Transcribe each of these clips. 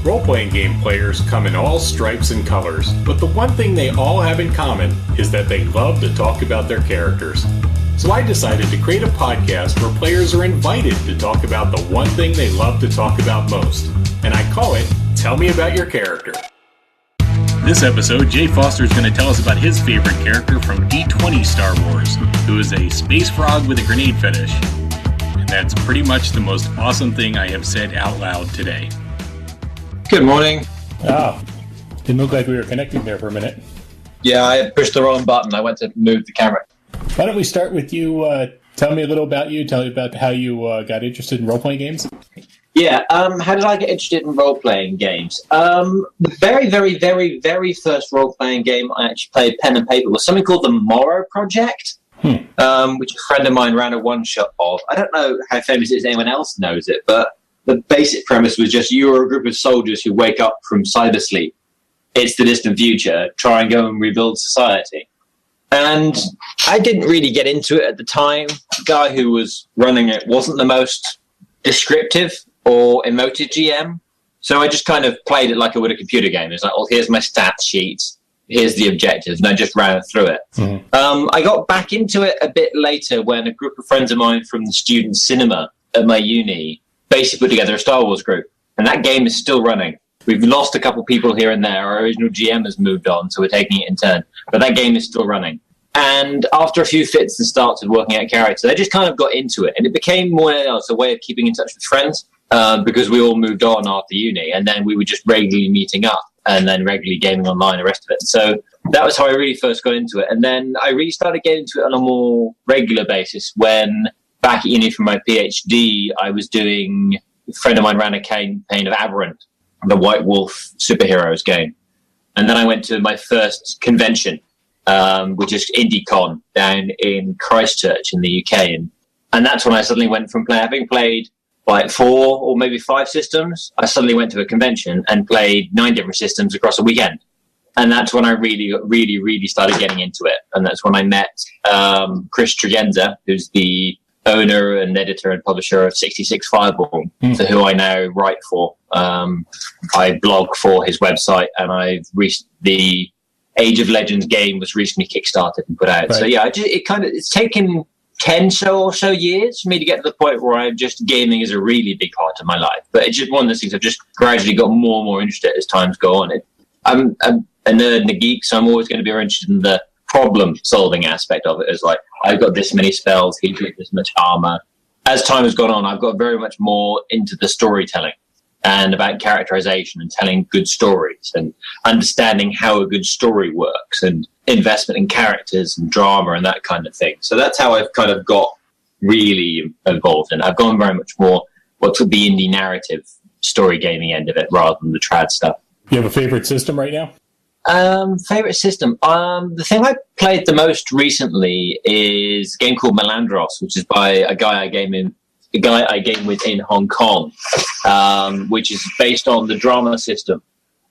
Role-playing game players come in all stripes and colors, but the one thing they all have in common is that they love to talk about their characters. So I decided to create a podcast where players are invited to talk about the one thing they love to talk about most. And I call it, Tell Me About Your Character. This episode, Jaye Foster is going to tell us about his favorite character from D20 Star Wars, who is a space frog with a grenade fetish. And that's pretty much the most awesome thing I have said out loud today. Good morning. Oh, didn't look like we were connecting there for a minute. Yeah, I pushed the wrong button. I went to move the camera. Why don't we start with you? Tell me a little about you. Tell me about how you got interested in role-playing games. Yeah, how did I get interested in role-playing games? The very first role-playing game I actually played pen and paper was something called the Morrow Project, which a friend of mine ran a one-shot of. I don't know how famous it is, anyone else knows it, but the basic premise was just you were a group of soldiers who wake up from cybersleep. It's the distant future. Try and go and rebuild society. And I didn't really get into it at the time. The guy who was running it wasn't the most descriptive or emotive GM. So I just kind of played it like I would a computer game. It's like, oh, here's my stats sheet. Here's the objectives. And I just ran through it. Mm-hmm. I got back into it a bit later when a group of friends of mine from the student cinema at my uni basically put together a Star Wars group. And that game is still running. We've lost a couple people here and there. Our original GM has moved on, so we're taking it in turn. But that game is still running. And after a few fits and starts of working out characters, I just kind of got into it. And it became more else a way of keeping in touch with friends because we all moved on after uni. And then we were just regularly meeting up and then regularly gaming online, the rest of it. So that was how I really first got into it. And then I really started getting into it on a more regular basis when back at uni for my PhD, I was doing, a friend of mine ran a campaign of Aberrant, the White Wolf superheroes game. And then I went to my first convention, which is IndieCon down in Christchurch in the UK. And that's when I suddenly went from having played like 4 or maybe 5 systems, I suddenly went to a convention and played 9 different systems across a weekend. And that's when I really started getting into it. And that's when I met Chris Tregenza, who's the owner and editor and publisher of 66 Fireball, for who I now write for. I blog for his website, and the Age of Legends game was recently kickstarted and put out. Right. So yeah, it's taken 10 or so years for me to get to the point where I'm just gaming is a really big part of my life. But it's just one of those things I've just gradually got more and more interested as times go on. I'm a nerd and a geek, so I'm always going to be interested in the problem-solving aspect of it. It's like, I've got this many spells, he's got this much armor. As time has gone on, I've got very much more into the storytelling and about characterization and telling good stories and understanding how a good story works and investment in characters and drama and that kind of thing. So that's how I've kind of got really involved in it. I've gone very much more what's the indie narrative story gaming end of it rather than the trad stuff. You have a favorite system right now? Favorite system. The thing I played the most recently is a game called Melandros, which is by a guy I game with in Hong Kong, which is based on the drama system.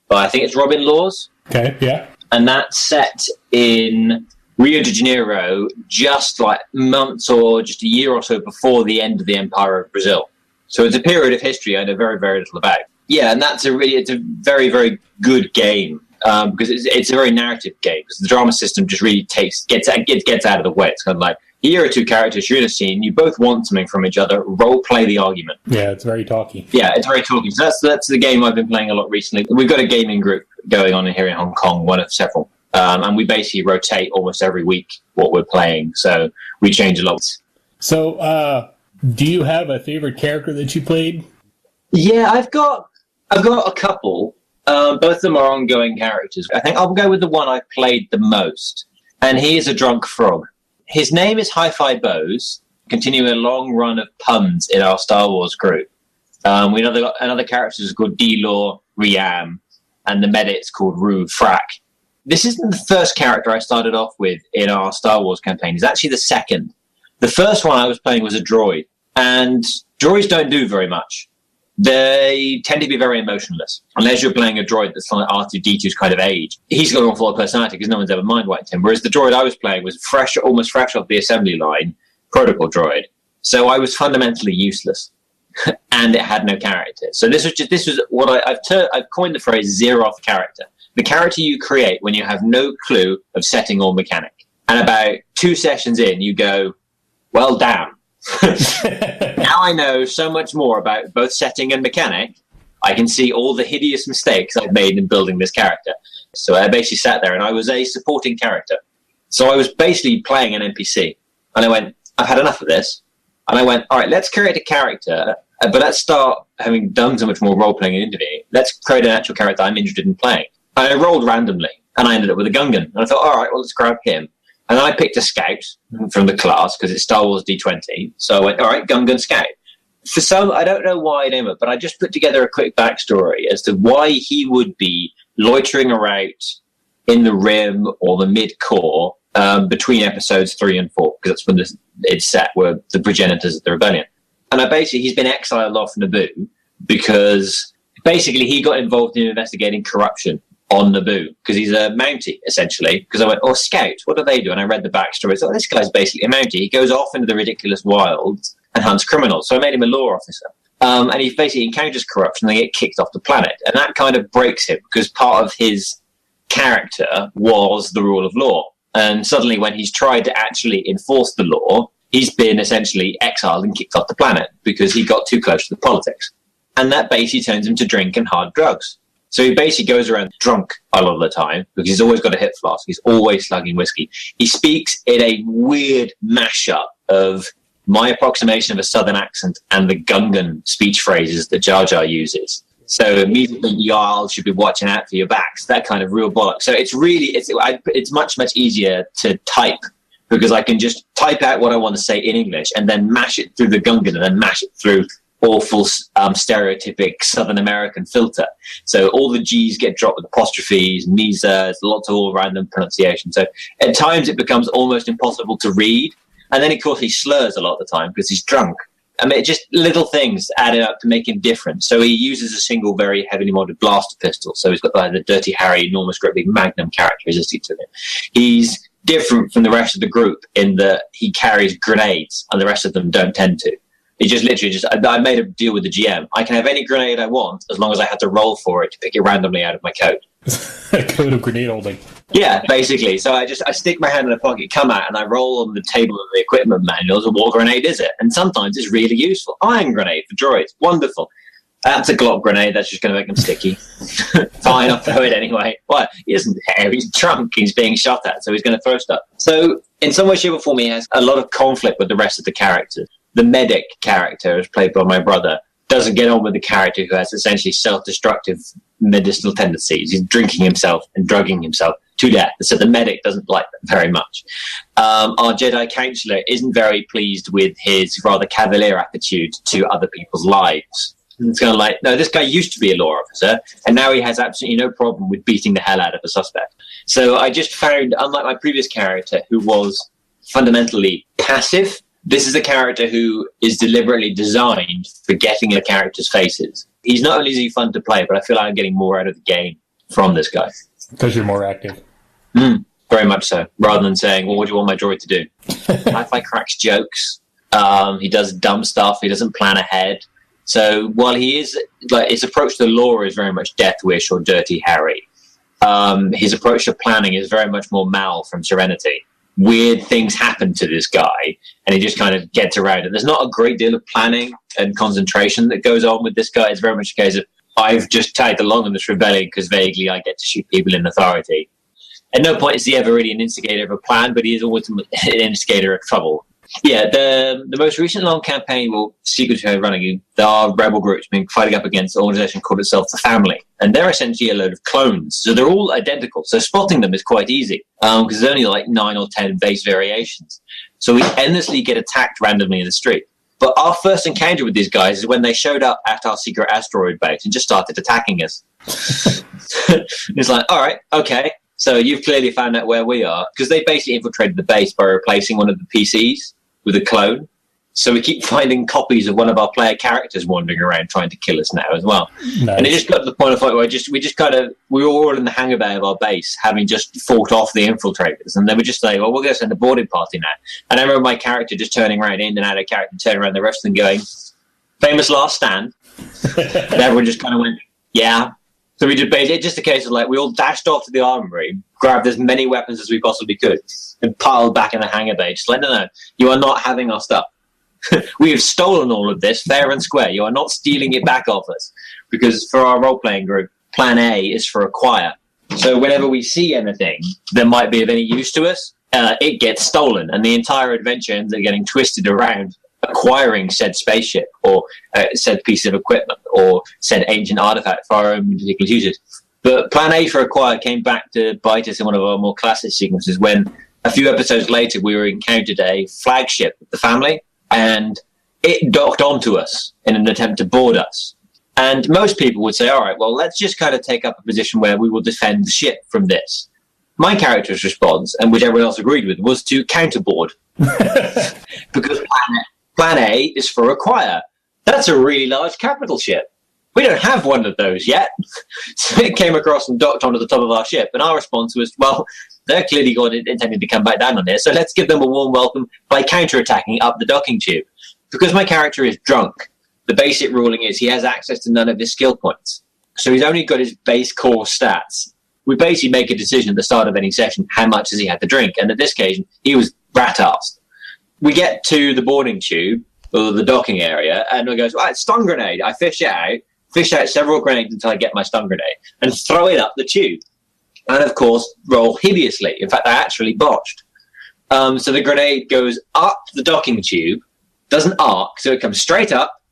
But I think it's Robin Laws. Okay, yeah. And that's set in Rio de Janeiro, just like months or just a year or so before the end of the Empire of Brazil. So it's a period of history I know very, very little about. Yeah, and it's a very, very good game. Because it's a very narrative game. Because the drama system just really gets out of the way. It's kind of like, here are 2 characters, you're in a scene, you both want something from each other, role play the argument. Yeah, it's very talky. Yeah, it's very talky. So that's the game I've been playing a lot recently. We've got a gaming group going on here in Hong Kong, one of several. And we basically rotate almost every week what we're playing. So we change a lot. So do you have a favorite character that you played? Yeah, I've got a couple. Both of them are ongoing characters. I think I'll go with the one I've played the most. And he is a drunk frog. His name is Hi-Fi Bose, continuing a long run of puns in our Star Wars group. We know another character is called D-Law Riam, and the medic's called Rue Frack. This isn't the first character I started off with in our Star Wars campaign. It's actually the second. The first one I was playing was a droid, and droids don't do very much. They tend to be very emotionless. Unless you're playing a droid that's like R2-D2's kind of age. He's got an awful lot of personality because no one's ever mind-wiped him. Whereas the droid I was playing was almost fresh off the assembly line, protocol droid. So I was fundamentally useless. and it had no character. So this was what I've coined the phrase Zeroth character. The character you create when you have no clue of setting or mechanic. And about 2 sessions in, you go, well, damn. Now I know so much more about both setting and mechanic. I can see all the hideous mistakes I've made in building this character. So I basically sat there, and I was a supporting character. So I was basically playing an NPC. And I went, I've had enough of this. And I went, all right, let's create a character, but let's start, having done so much more role-playing and interviewing, let's create an actual character I'm interested in playing. And I rolled randomly, and I ended up with a gungan. And I thought, all right, well, let's grab him. And then I picked a scout from the class, because it's Star Wars D20. So I went, all right, gungan scout. For some, I don't know why I named it, but I just put together a quick backstory as to why he would be loitering around in the rim or the mid-core between episodes 3 and 4, because that's when it's set, were the progenitors of the rebellion. And he's been exiled off Naboo because basically he got involved in investigating corruption on Naboo, because he's a Mountie, essentially. Because I went, oh, scouts, what do they do? And I read the backstory. So this guy's basically a Mountie. He goes off into the ridiculous wilds and hunts criminals. So I made him a law officer. And he basically encounters corruption and they get kicked off the planet. And that kind of breaks him, because part of his character was the rule of law. And suddenly when he's tried to actually enforce the law, he's been essentially exiled and kicked off the planet because he got too close to the politics. And that basically turns him to drink and hard drugs. So he basically goes around drunk a lot of the time because he's always got a hip flask. He's always slugging whiskey. He speaks in a weird mashup of my approximation of a southern accent and the Gungan speech phrases that Jar Jar uses. So immediately, y'all should be watching out for your backs. That kind of real bollocks. So it's much, much easier to type because I can just type out what I want to say in English and then mash it through the Gungan and then mash it through awful stereotypic Southern American filter. So all the G's get dropped with apostrophes, there's lots of all random pronunciation. So at times it becomes almost impossible to read. And then, of course, he slurs a lot of the time because he's drunk. I mean, just little things added up to make him different. So he uses a single very heavily modded blaster pistol. So he's got the Dirty Harry, enormous, great big Magnum characteristic to him. He's different from the rest of the group in that he carries grenades and the rest of them don't tend to. He just literally I made a deal with the GM. I can have any grenade I want as long as I have to roll for it to pick it randomly out of my coat. A code of grenade holding. Yeah, basically. So I stick my hand in a pocket, come out, and I roll on the table of the equipment manuals, and what grenade is it? And sometimes it's really useful. Iron grenade for droids. Wonderful. That's a Glock grenade. That's just going to make them sticky. Fine, I'll throw it anyway. Well, he isn't there. He's drunk. He's being shot at, so he's going to throw stuff. So in some way, shape, or form, he has a lot of conflict with the rest of the characters. The medic character, as played by my brother, doesn't get on with the character who has essentially self-destructive medicinal tendencies. He's drinking himself and drugging himself to death. So the medic doesn't like that very much. Our Jedi Counselor isn't very pleased with his rather cavalier attitude to other people's lives. It's kind of like, no, this guy used to be a law officer, and now he has absolutely no problem with beating the hell out of a suspect. So I just found, unlike my previous character, who was fundamentally passive, this is a character who is deliberately designed for getting a character's faces. He's not only is he fun to play, but I feel like I'm getting more out of the game from this guy. Because you're more active. Very much so. Rather than saying, well, what do you want my droid to do? Hi-Fi cracks jokes. He does dumb stuff. He doesn't plan ahead. So while he is, like, his approach to the lore is very much Death Wish or Dirty Harry, his approach to planning is very much more Mal from Serenity. Weird things happen to this guy, and he just kind of gets around it. There's not a great deal of planning and concentration that goes on with this guy. It's very much a case of, I've just tagged along in this rebellion because vaguely I get to shoot people in authority. At no point is he ever really an instigator of a plan, but he is always an instigator of trouble. Yeah, the most recent long campaign, secret running, there are rebel groups being fighting up against an organization called itself the Family, and they're essentially a load of clones. So they're all identical. So spotting them is quite easy because there's only like 9 or 10 base variations. So we endlessly get attacked randomly in the street. But our first encounter with these guys is when they showed up at our secret asteroid base and just started attacking us. It's like, all right, okay. So you've clearly found out where we are, because they basically infiltrated the base by replacing one of the PCs with a clone. So we keep finding copies of one of our player characters wandering around trying to kill us now as well. Nice. And it just got to the point of where we were all in the hangar bay of our base, having just fought off the infiltrators. And they were just saying, well, we're going to send a boarding party now. And I remember my character just turning around in and out of character, turning around the rest of them going, famous last stand. And everyone just kind of went, yeah. So we did basically just a case of like, we all dashed off to the armory, grabbed as many weapons as we possibly could, and piled back in the hangar bay. Just like, no, you are not having our stuff. We have stolen all of this fair and square. You are not stealing it back off us. Because for our role-playing group, plan A is for acquire. So whenever we see anything that might be of any use to us, it gets stolen, and the entire adventure ends up getting twisted around acquiring said spaceship or said piece of equipment or said ancient artifact for our own particular uses. But plan A for acquire came back to bite us in one of our more classic sequences when a few episodes later we were encountered a flagship of the family, and it docked onto us in an attempt to board us. And most people would say, all right, well, let's just kind of take up a position where we will defend the ship from this. My character's response, and which everyone else agreed with, was to counterboard. Because plan A is for acquire. That's a really large capital ship. We don't have one of those yet. So it came across and docked onto the top of our ship. And our response was, well, they're clearly intending to come back down on here, so let's give them a warm welcome by counterattacking up the docking tube. Because my character is drunk, the basic ruling is he has access to none of his skill points. So he's only got his base core stats. We basically make a decision at the start of any session, how much has he had to drink? And at this occasion, he was rat-arsed. We get to the boarding tube, or the docking area, and we go, right, stun grenade. I fish out several grenades until I get my stun grenade, and throw it up the tube. And of course, roll hideously. In fact, I actually botched. So the grenade goes up the docking tube, doesn't arc, so it comes straight up,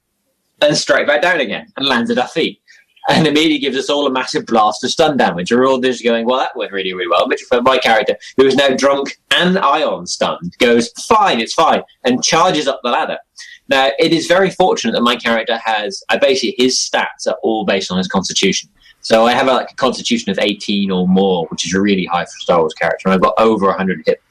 and straight back down again, and lands at our feet. And immediately gives us all a massive blast of stun damage. We're all just going, well, that went really, really well. But for my character, who is now drunk and ion stunned, goes, fine, it's fine, and charges up the ladder. Now, it is very fortunate that my character has, basically, his stats are all based on his constitution. So I have a constitution of 18 or more, which is really high for a Star Wars character. And I've got over 100 hit,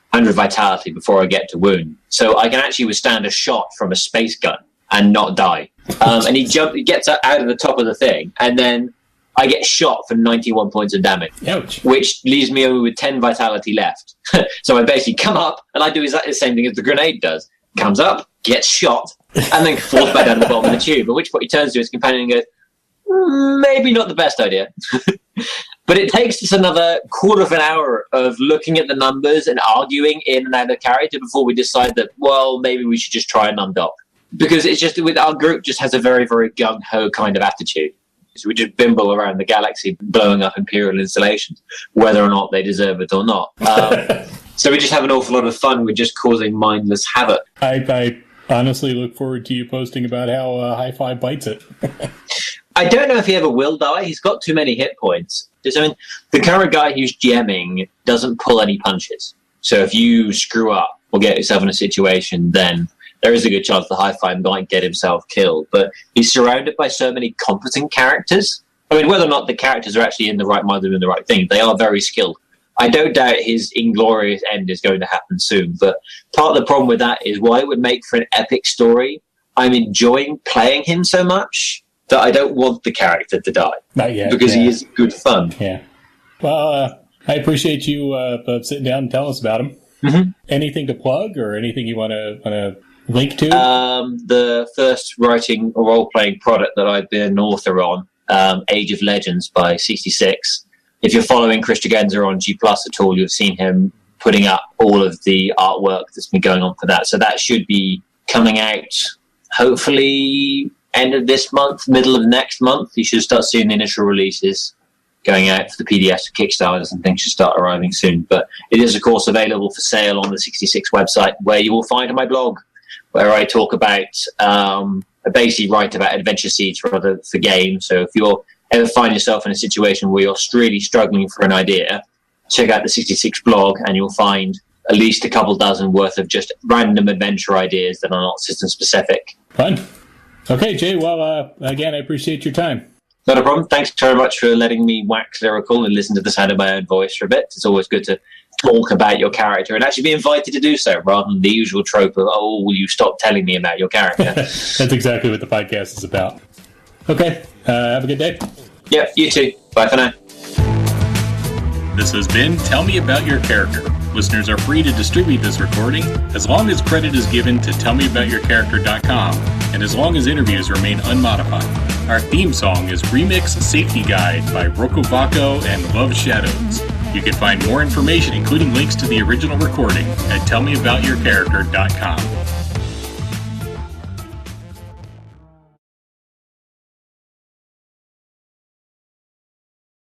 100 vitality before I get to wound. So I can actually withstand a shot from a space gun and not die. And he gets out of the top of the thing, and then I get shot for 91 points of damage. Ouch. Which leaves me only with 10 vitality left. So I basically come up, and I do exactly the same thing as the grenade does. Comes up, gets shot, and then falls back down the bottom of the tube, at which point he turns to his companion and goes, maybe not the best idea. But it takes us another quarter of an hour of looking at the numbers and arguing in and out of character before we decide that, well, maybe we should just try and undock. Because it's just, with our group just has a very, very gung-ho kind of attitude. So we just bimble around the galaxy blowing up Imperial installations, whether or not they deserve it or not. So we just have an awful lot of fun with just causing mindless havoc. I honestly look forward to you posting about how Hi-Fi bites it. I don't know if he ever will die. He's got too many hit points. I mean, the current guy who's GMing doesn't pull any punches. So if you screw up or get yourself in a situation, then there is a good chance the Hi-Fi might get himself killed. But he's surrounded by so many competent characters. I mean, whether or not the characters are actually in the right mind doing the right thing, they are very skilled. I don't doubt his inglorious end is going to happen soon. But part of the problem with that is why it would make for an epic story. I'm enjoying playing him so much that I don't want the character to die. Not yet. Because he is good fun. Yeah. Well, I appreciate you sitting down and telling us about him. Mm-hmm. Anything to plug or anything you want to link to? The first writing or role-playing product that I've been an author on, Age of Legends by 66. If you're following Chris Jagenza on G+ at all, you've seen him putting up all of the artwork that's been going on for that. So that should be coming out, hopefully, end of this month, middle of next month. You should start seeing the initial releases going out for the PDFs, Kickstarters, and things should start arriving soon. But it is, of course, available for sale on the 66 website, where you will find my blog, where I talk about, I basically write about adventure seeds for games. So if you're ever find yourself in a situation where you're really struggling for an idea, check out the 66 blog, and you'll find at least a couple dozen worth of just random adventure ideas that are not system specific. Fun. Okay, Jay, well, again, I appreciate your time. Not a problem. Thanks very much for letting me wax lyrical and listen to the sound of my own voice for a bit. It's always good to talk about your character and actually be invited to do so, rather than the usual trope of, oh, will you stop telling me about your character? That's exactly what the podcast is about. Okay, have a good day. Yeah, you too. Bye for now. This has been Tell Me About Your Character. Listeners are free to distribute this recording as long as credit is given to tellmeaboutyourcharacter.com. and as long as interviews remain unmodified. Our theme song is Remix Safety Guide by Rokovaco and Love Shadows. You can find more information, including links to the original recording, at tellmeaboutyourcharacter.com.